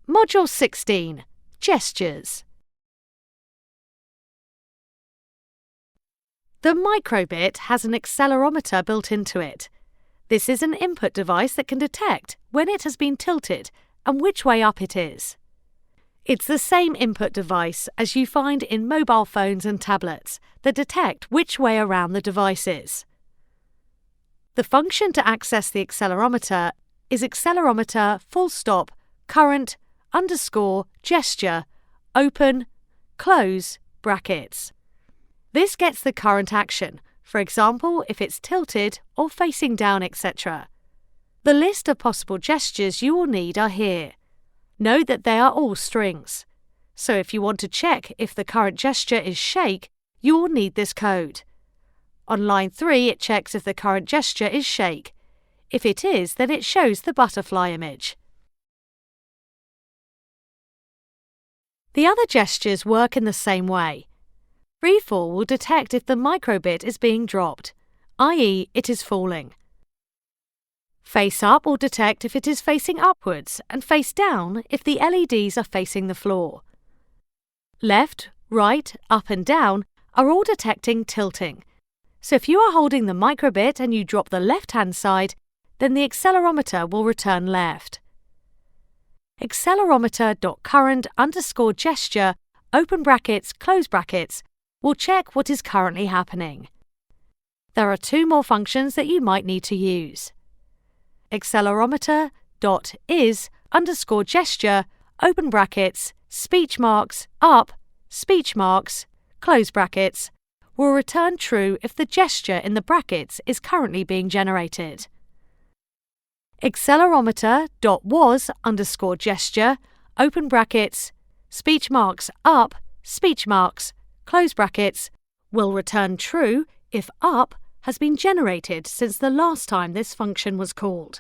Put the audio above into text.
Module 16. Gestures. The microbit has an accelerometer built into it. This is an input device that can detect when it has been tilted and which way up it is. It's the same input device as you find in mobile phones and tablets that detect which way around the device is. The function to access the accelerometer is accelerometer current gesture open close brackets. This gets the current action, for example if it's tilted or facing down, etc. The list of possible gestures you will need are here. Note that they are all strings. So if you want to check if the current gesture is shake, you will need this code. On line 3 it checks if the current gesture is shake. If it is, then it shows the butterfly image. The other gestures work in the same way. Freefall will detect if the microbit is being dropped, i.e. it is falling. Face up will detect if it is facing upwards, and face down if the LEDs are facing the floor. Left, right, up and down are all detecting tilting. So if you are holding the microbit and you drop the left-hand side, then the accelerometer will return left. Accelerometer.current gesture open brackets close brackets will check what is currently happening. There are two more functions that you might need to use. Accelerometer.is gesture open brackets speech marks up speech marks close brackets will return true if the gesture in the brackets is currently being generated. Accelerometer.was gesture open brackets speech marks up speech marks close brackets will return true if up has been generated since the last time this function was called.